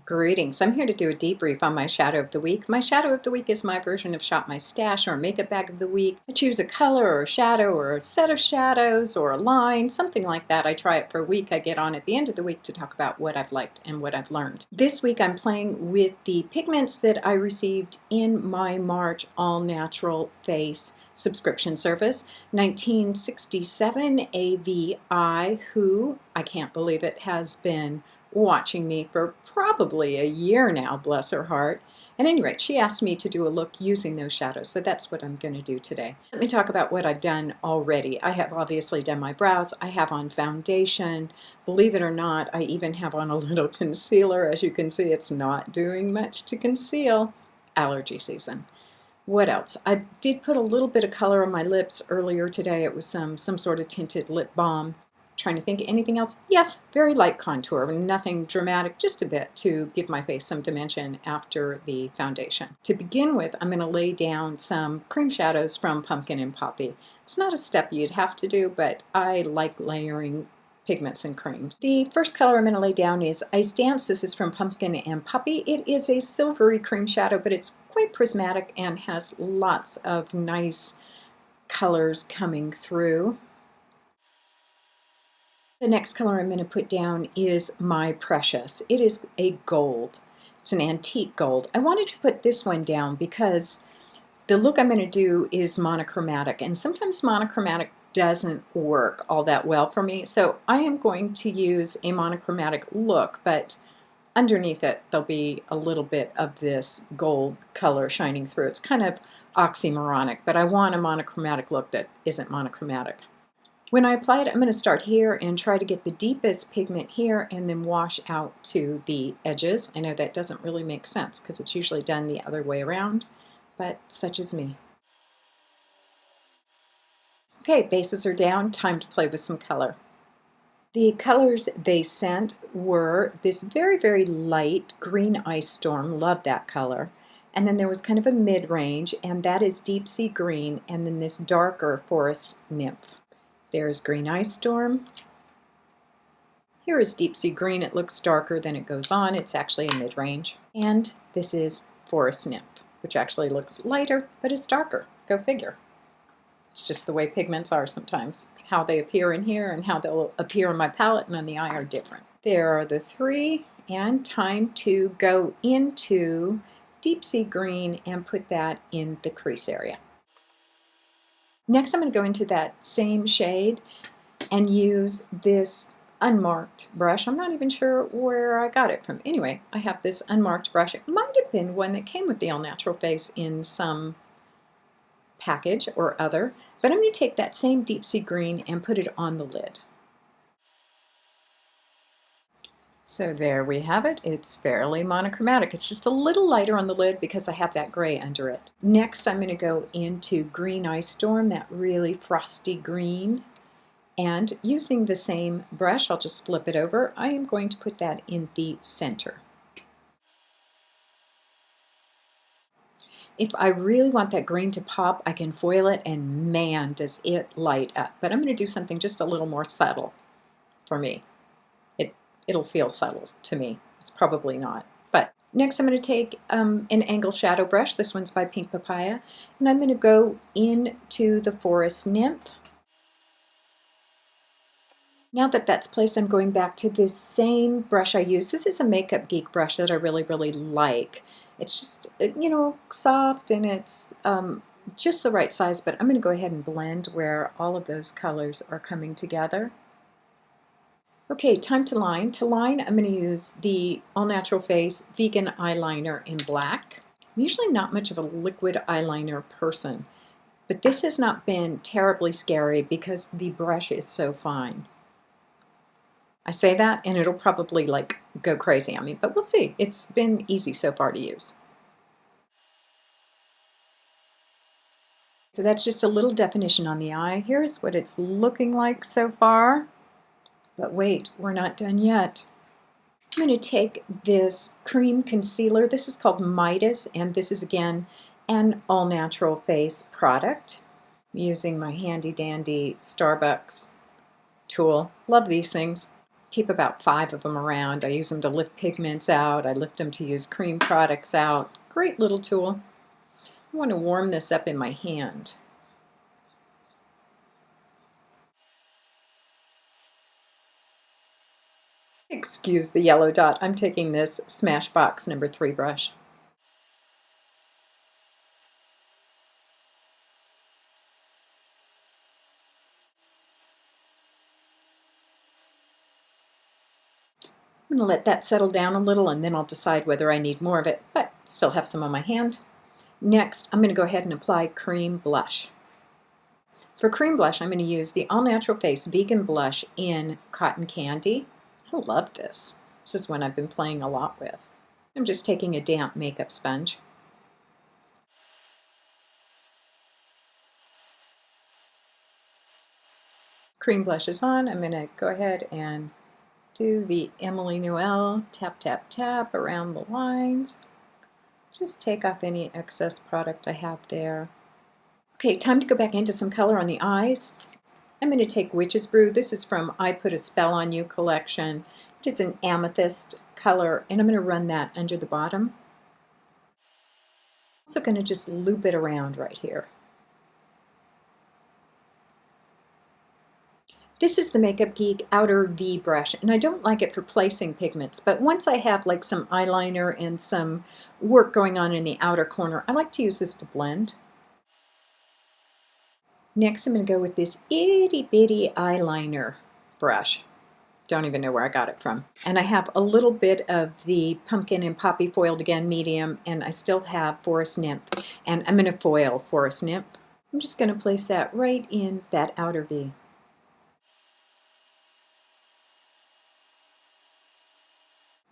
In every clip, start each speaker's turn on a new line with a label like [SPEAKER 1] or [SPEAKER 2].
[SPEAKER 1] Greetings. I'm here to do a debrief on my shadow of the week. My shadow of the week is my version of Shop My Stash or makeup bag of the week. I choose a color or a shadow or a set of shadows or a line, something like that. I try it for a week. I get on at the end of the week to talk about what I've liked and what I've learned. This week I'm playing with the pigments that I received in my March All Natural Face subscription service. 1967 AVI, who, I can't believe it, has been watching me for probably a year now, bless her heart. At any rate, she asked me to do a look using those shadows, so that's what I'm going to do today. Let me talk about what I've done already. I have obviously done my brows. I have on foundation. Believe it or not, I even have on a little concealer. As you can see, it's not doing much to conceal. Allergy season. What else? I did put a little bit of color on my lips earlier today. It was some sort of tinted lip balm. Trying to think of anything else? Yes, very light contour, nothing dramatic, just a bit to give my face some dimension after the foundation. To begin with, I'm going to lay down some cream shadows from Pumpkin and Poppy. It's not a step you'd have to do, but I like layering pigments and creams. The first color I'm going to lay down is Ice Dance. This is from Pumpkin and Poppy. It is a silvery cream shadow, but it's quite prismatic and has lots of nice colors coming through. The next color I'm going to put down is My Precious. It is a gold. It's an antique gold. I wanted to put this one down because the look I'm going to do is monochromatic, and sometimes monochromatic doesn't work all that well for me. So I am going to use a monochromatic look, but underneath it there'll be a little bit of this gold color shining through. It's kind of oxymoronic, but I want a monochromatic look that isn't monochromatic. When I apply it, I'm going to start here and try to get the deepest pigment here and then wash out to the edges. I know that doesn't really make sense because it's usually done the other way around, but such is me. Okay, bases are down, time to play with some color. The colors they sent were this very, very light green ice storm, love that color. And then there was kind of a mid-range, and that is deep sea green, and then this darker forest nymph. There's Green Ice Storm. Here is Deep Sea Green. It looks darker than it goes on. It's actually a mid-range. And this is Forest Nymph, which actually looks lighter, but it's darker. Go figure. It's just the way pigments are sometimes. How they appear in here and how they'll appear on my palette and on the eye are different. There are the three, and time to go into Deep Sea Green and put that in the crease area. Next, I'm going to go into that same shade and use this unmarked brush. I'm not even sure where I got it from. Anyway, I have this unmarked brush. It might have been one that came with the All Natural Face in some package or other, but I'm going to take that same deep sea green and put it on the lid. So there we have it. It's fairly monochromatic. It's just a little lighter on the lid because I have that gray under it. Next, I'm going to go into Green Ice Storm, that really frosty green. And using the same brush, I'll just flip it over. I am going to put that in the center. If I really want that green to pop, I can foil it, and man, does it light up. But I'm going to do something just a little more subtle for me. It'll feel subtle to me. It's probably not. But next I'm going to take an angle shadow brush. This one's by Pink Papaya. And I'm going to go into the Forest Nymph. Now that that's placed, I'm going back to this same brush I used. This is a Makeup Geek brush that I really, really like. It's just, you know, soft, and it's just the right size, but I'm going to go ahead and blend where all of those colors are coming together. Okay, time to line. To line, I'm going to use the All Natural Face Vegan Eyeliner in black. I'm usually not much of a liquid eyeliner person, but this has not been terribly scary because the brush is so fine. I say that and it'll probably like go crazy on me, but we'll see. It's been easy so far to use. So that's just a little definition on the eye. Here's what it's looking like so far. But wait, we're not done yet. I'm going to take this cream concealer. This is called Midas, and this is again an All Natural Face product. I'm using my handy dandy Starbucks tool. Love these things. Keep about 5 of them around. I use them to lift pigments out. I lift them to use cream products out. Great little tool. I want to warm this up in my hand. Excuse the yellow dot. I'm taking this Smashbox number 3 brush. I'm going to let that settle down a little and then I'll decide whether I need more of it, but still have some on my hand. Next, I'm going to go ahead and apply cream blush. For cream blush, I'm going to use the All Natural Face Vegan Blush in Cotton Candy. I love this. This is one I've been playing a lot with. I'm just taking a damp makeup sponge. Cream blush is on. I'm going to go ahead and do the Emily Noel tap, tap, tap around the lines. Just take off any excess product I have there. Okay, time to go back into some color on the eyes. I'm going to take Witch's Brew. This is from I Put a Spell on You collection. It's an amethyst color, and I'm going to run that under the bottom. Also going to just loop it around right here. This is the Makeup Geek Outer V brush, and I don't like it for placing pigments, but once I have like some eyeliner and some work going on in the outer corner, I like to use this to blend. Next, I'm going to go with this itty bitty eyeliner brush. Don't even know where I got it from. And I have a little bit of the Pumpkin and Poppy foiled again medium, and I still have Forest Nymph, and I'm going to foil Forest Nymph. I'm just going to place that right in that outer V.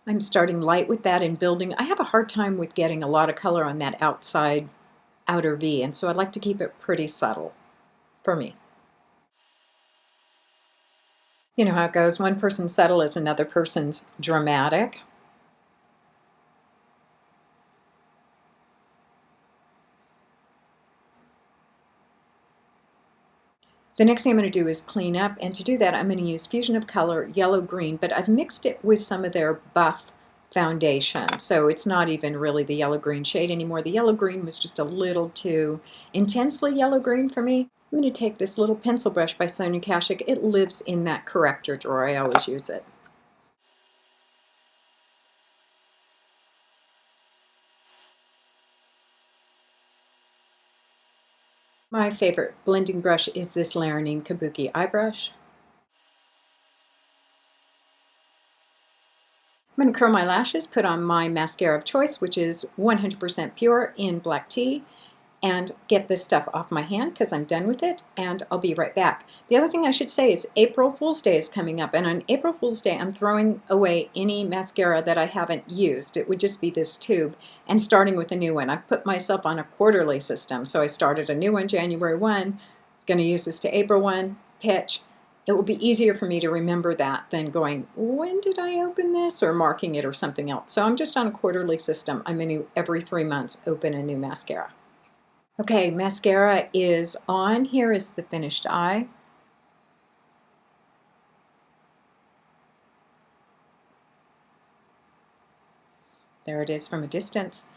[SPEAKER 1] I'm starting light with that and building. I have a hard time with getting a lot of color on that outside outer V, and so I'd like to keep it pretty subtle for me. You know how it goes. One person's subtle is another person's dramatic. The next thing I'm going to do is clean up, and to do that I'm going to use Fusion of Color Yellow-Green, but I've mixed it with some of their Buff foundation, so it's not even really the yellow-green shade anymore. The yellow-green was just a little too intensely yellow-green for me. I'm going to take this little pencil brush by Sonia Kashuk. It lives in that corrector drawer. I always use it. My favorite blending brush is this Laranine Kabuki eye brush. I'm going to curl my lashes, put on my mascara of choice, which is 100% pure in black tea, and get this stuff off my hand because I'm done with it, and I'll be right back. The other thing I should say is April Fool's Day is coming up, and on April Fool's Day I'm throwing away any mascara that I haven't used. It would just be this tube, and starting with a new one. I've put myself on a quarterly system, so I started a new one January 1, going to use this to April 1, pitch. It will be easier for me to remember that than going, when did I open this, or marking it or something else. So I'm just on a quarterly system. I'm going to, every 3 months, open a new mascara. Okay, mascara is on. Here is the finished eye. There it is from a distance.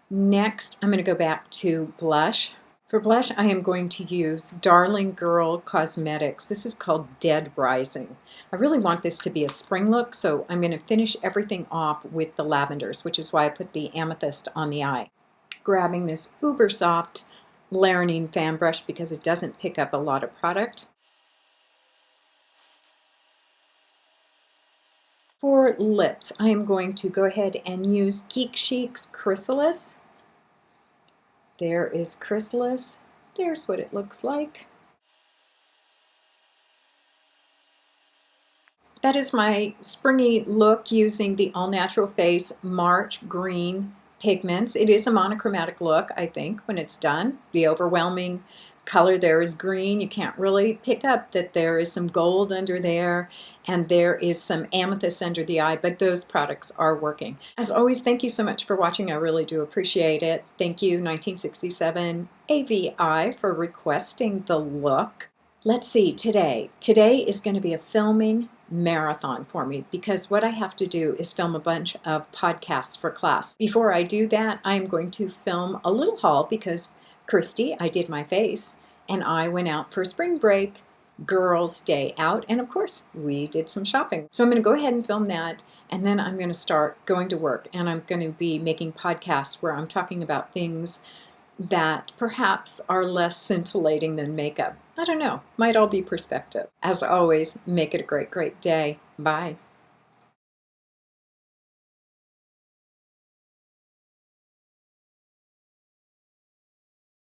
[SPEAKER 1] Next, I'm going to go back to blush. For blush, I am going to use Darling Girl Cosmetics. This is called Dead Rising. I really want this to be a spring look, so I'm going to finish everything off with the lavenders, which is why I put the amethyst on the eye. Grabbing this uber soft Laranine fan brush because it doesn't pick up a lot of product. For lips, I am going to go ahead and use Geek Chic's Chrysalis. There is Chrysalis. There's what it looks like. That is my springy look using the All Natural Face March Green pigments. It is a monochromatic look, I think, when it's done. The overwhelming color there is green. You can't really pick up that there is some gold under there and there is some amethyst under the eye, but those products are working. As always, thank you so much for watching. I really do appreciate it. Thank you, 1967 AVI, for requesting the look. Let's see, today. Today is going to be a filming marathon for me because what I have to do is film a bunch of podcasts for class. Before I do that, I'm going to film a little haul because Christy, I did my face, and I went out for spring break, girls' day out, and of course, we did some shopping. So I'm going to go ahead and film that, and then I'm going to start going to work, and I'm going to be making podcasts where I'm talking about things that perhaps are less scintillating than makeup. I don't know. Might all be perspective. As always, make it a great, great day. Bye.